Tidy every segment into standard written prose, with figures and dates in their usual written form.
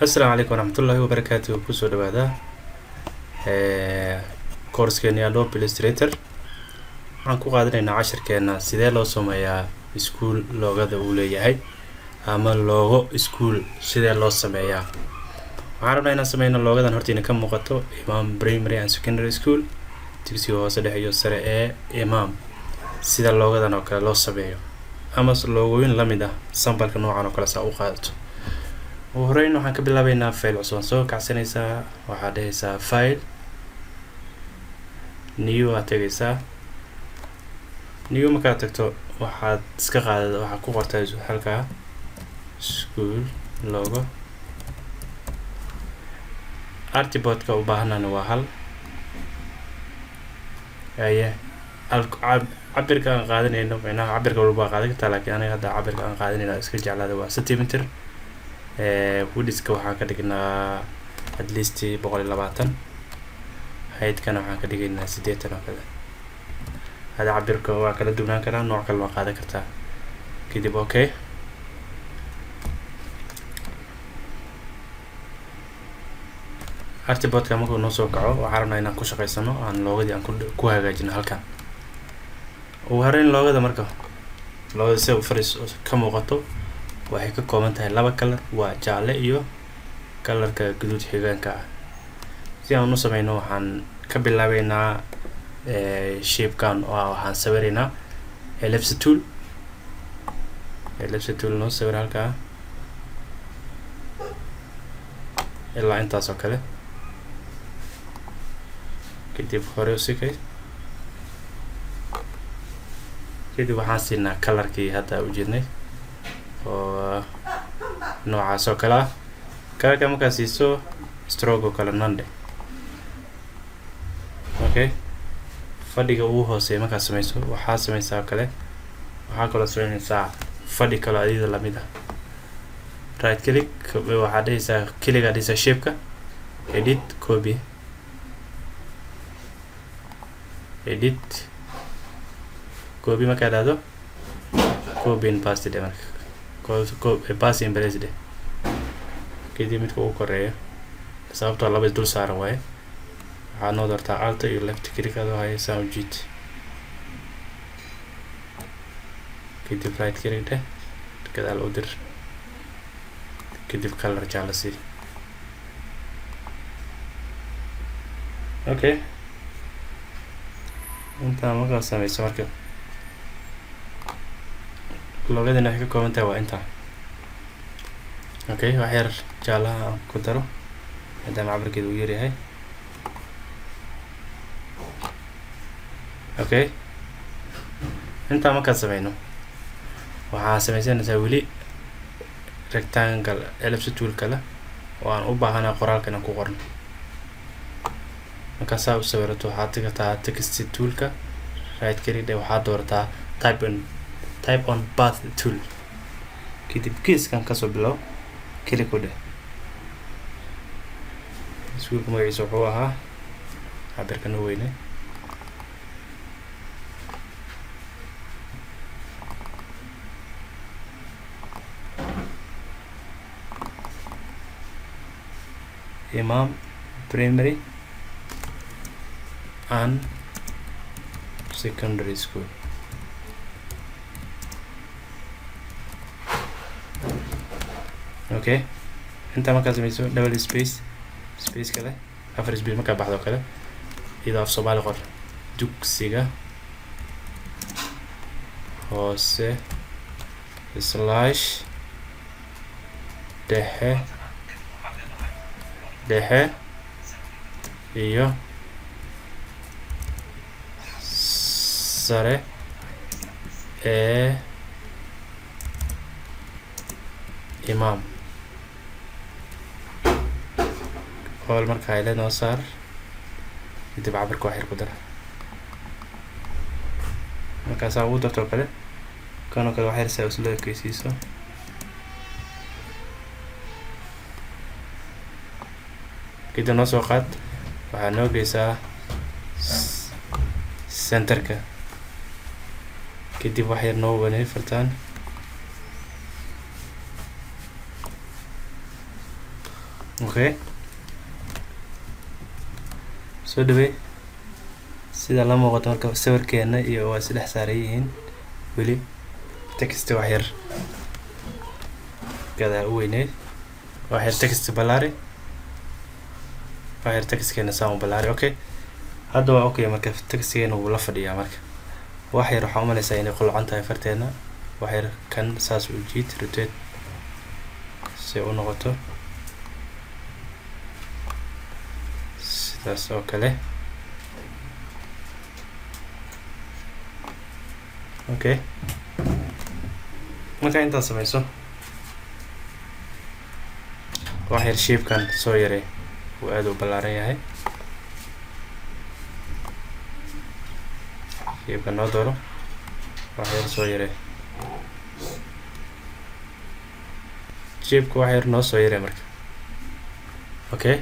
السلام عليكم ورحمة الله وبركاته. كسو دوادا كورسكيني Adobe Illustrator waxaan ku qaadanaynaa casharkeena sidee loo sameeyaa iskuul loogada uu leeyahay ama loogo iskuul sidee loo sameeyaa. waxaan rabnaa inaan sameyno loogadan hortiina ka muuqato Imam Primary and Secondary School dugsiga hoose dhexe iyo sare ee Imam. sida loogadan oo kale loo sameeyo ama loogooyin la mid ah sambalka noocan oo kale saa u qaadato. وهرين waxaan ka bilaabaynaa file cusub soo kacsanaysaa waxaad dhahaysaa file new aad tagaysaa new markaad tagto waxaad iska qaadada waxaad ku qortaa halka school logo artboard-ka u baahanana waa hal cabirka aan qaadanayno macnaha cabirka walba qaadan kartaa laakiin aniga hadda cabirka aan qaadanayno iska jeclaada waa centimeter widthka waxaan ka dhignaa at least 120 height-kana waxaan ka dhigaynaa 80 oo kale. hada cabirka waa kala duwanaan karaa nooc kale waa qaadan kartaa kadib okay artboard-ka markuu noo soo kaco waxaan rabnaa inaan ku shaqaysano aan loogadii aan ku hagaajino halkan. ugu horeyn loogada marka loogada si u fariis ka muuqato waxay ka kooban tahay laba color waa jaalle iyo colorka guduud xigaanka ah. si aan u sameyno waxaan ka bilaabeynaa shape-kan oo waxaan sawiraynaa ellipse tool noo sawir halka ilaa intaas oo kale kadib hore u sikay kadib waxaan siinaa colorkii hadda u jirnay oo noocaas oo kale ah. colorka markaa siiso stroke oo kale nande okay fadhiga ugu hooseeya markaa sameyso waxaa sameysaa oo kale waxaa kaloo sameynaysaa fadhi kale adida lamid ah right click waxaa dhahaysaa kiliga dhisa shape-ka edit copy markaa dhahdo copy and paste de marka paste and paste kadib midka ugu koreeyo sababtoo laba dul saaran waaye waxaad noo doortaa alt iyo left click adoo haya sound jiit kadib right click dheh gadaal u dir kadib color jaalle sii okay intaan markaa sameyso marka loogadana waxay ka kooban tahay waa intaa okay wax yar jaalaha aan ku daro maadaama cabirkeedu uu yaryahay okay intaa markaan sameyno waxaan sameysanaysaa weli rectangle ellipse tool kale oo aan u baahanaa qoraalka inaan ku qorno. markaa saa u sawirato waxaad tagtaa text toolka right click dhe waxaad doorataa type on path tool kadib kiiskan kasoo bilow click u dheh iskuulka magaciisa wuxuu ahaa cabirkan u weyne Imam Primary and Secondary School. okay inta markaa sameyso double space kale afar space markaa baxdo kale iyadoo af Soomaali qor dugsiga hoose slash dhexe iyo sare ee Imam hol markaa ile noo saar kadib cabirka wax yar ku dara markaasaa ugu darto kale kanoo kale wax yar saa isla ekeysiiso kadib noo soo qaad waxaa noo geysaa centerka kadib wax yar noo wanay fartaan okay soo dhawey sida la muuqato marka sawirkeena iyo waa saddex saaran yihiin weli text wax yar gada u weyneed wax yar text balaari wax yar textkeena saan u balaari okay hadda waa okay marka textkeena wuu la fadhiyaa marka wax yar waxaa umalaysaa inay qolcan tahay farteena wax yar kan saas u jiid rotate si u noqoto sidaas oo kale okay marka intaad samayso wax yar shape-kan soo yaray wuu aad u ballaaran yahay shape-kan noo dooro wax yar soo yaray shape-ka wax yar noo soo yaray marka okay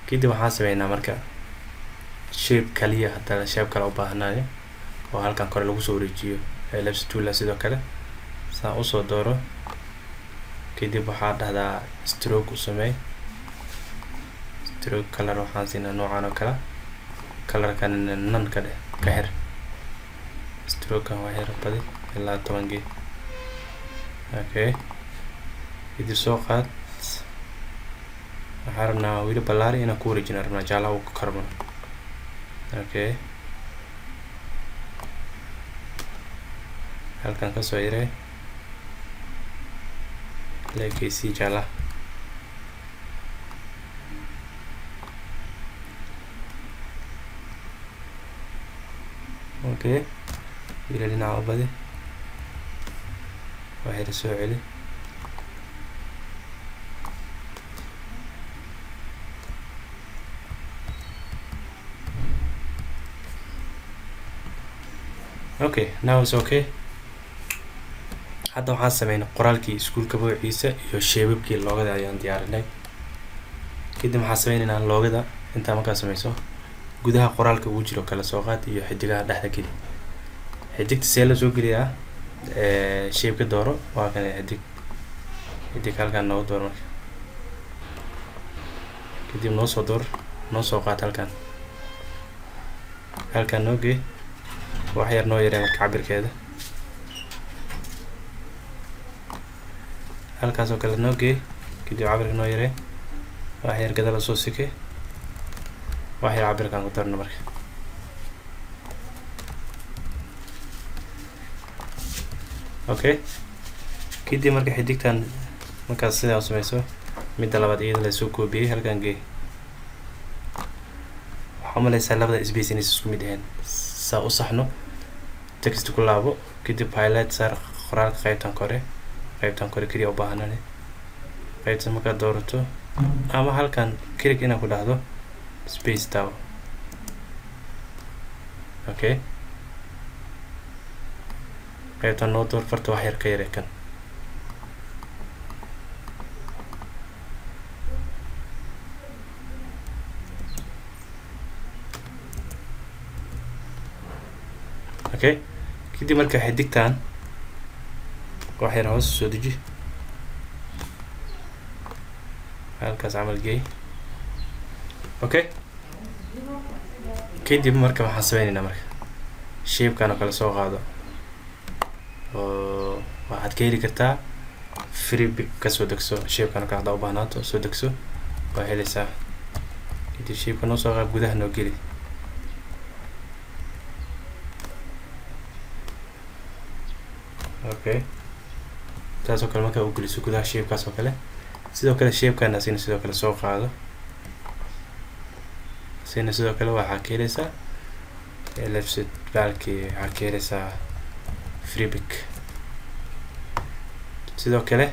kadib waxaan sameynaa marka shape kaliya haddana shape kale u baahanayo oo halkan kore lagu soo wareejiyo ellipse tool sidoo kale saan usoo dooro kadib waxaa dhahdaa stroke u sameey stroke color waxaan siinaa noocan oo kale colorkan nan ka dheh ka xir stroke-kan waa xir badi ilaa 10 geed okay kadib soo qaad waxaan rabnaa weli ballaari inaan ku wareejina rabnaa jaalaha uu ka karbano okay halkan ka soo yaray leegaysi jaalaha okay weli dhinaca u badi wax yar soo celi okay now it's okay hadda waxaan sameynay qoraalkii iskuulka magaciisa iyo shaybabkii loogada ayaan diyaarinay kadib waxaan sameynaynaa loogada intaa markaa sameyso gudaha qoraalka ugu jiro kala soo qaad iyo xidigaha dhexda geli xidigta see la soo geliyaa shaybka dooro waa kan xidig halkan nooga dooro marka kadib noo soo door noo soo qaad halkan noo gee wax yar noo yaree marka cabirkeeda halkaas oo kale noo gee kadib cabirka noo yaree wax yar gadala soo sike wax yar cabirkaan ku darno marka okay kadib marka xidigtan markaas sidaa u sameyso midda labaad iyada la soo koobiyey halkan gee waxaa umalaysaa labada space inay isku mid ahayn saa u saxno text ku laabo kadib highlight saar qoraalka qaybtan kore kaliya u baahanane qaybtan markaad doorato ama halkan click inaad ku dhahdo space tab okay qaybtan noo door farta wax yar ka yare kan okay kadib marka xidigtan wax yar hoos soo deji halkaas camal geey okay kadib marka waxaan sameynaynaa marka shape-kan oo kale soo qaado oo waxaad ka heli kartaa freebie ka soo degso shape-kan oo kale haddaa u baahnaato soo degso waa helaysaa kadib shape-ka noo soo qaad gudaha noo geli okay taasoo kale markaa u geliso gudaha shape-kaas oo kale sidoo kale shape-kan asina sidoo kale soo qaado asina sidoo kale waxaa ka helaysaa ellipse valkii waxaa ka helaysaa freebie sidoo kale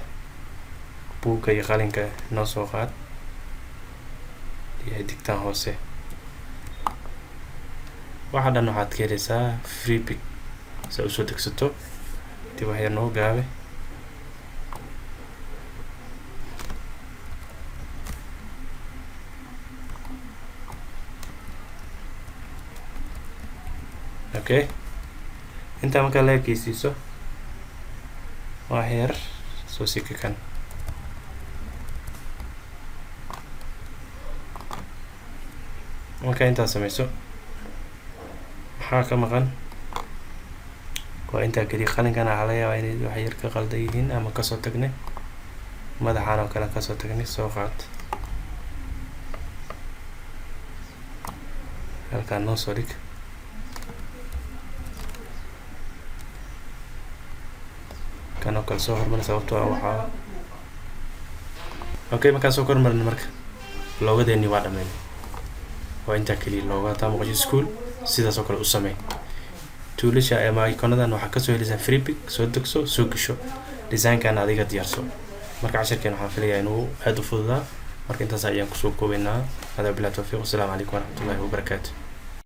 buugga iyo qalinka noo soo qaad iyo xidigtan hoose waxa dhan waxaad ka helaysaa freebie si usoo degsato dib wax yar noo gaabe okay intaa markaa la ekeysiiso wax yar soo sika kan marka intaa samayso maxaa ka maqan waa intaa keliya. qalinkana waxaa laga yaabaa inay wax yar ka qaldan yihiin ama kasoo tagnay madaxaan oo kale kasoo tagnay. soo qaad halkaan noo soo dhig. kan oo kale soo hormarin sababtoo ah waxaa okay. markaan soo hormarin marka loogadeeni waa dhammayn. waa intaa keliya looga hataa Muqdisho School sidaas oo kale u sameey. tuulasha ama ikonadan waxaa kasoo helaysaa freepik. soo degso soo gasho design-kan adiga diyaarso. marka casharkeen waxaan filayaa inuu aad u fududaa. marka intaas ayaan kusoo koobaynaa. hada billahi tawfiiq. Assalaamu calaykum waraxmatullaahi wabarakaatu.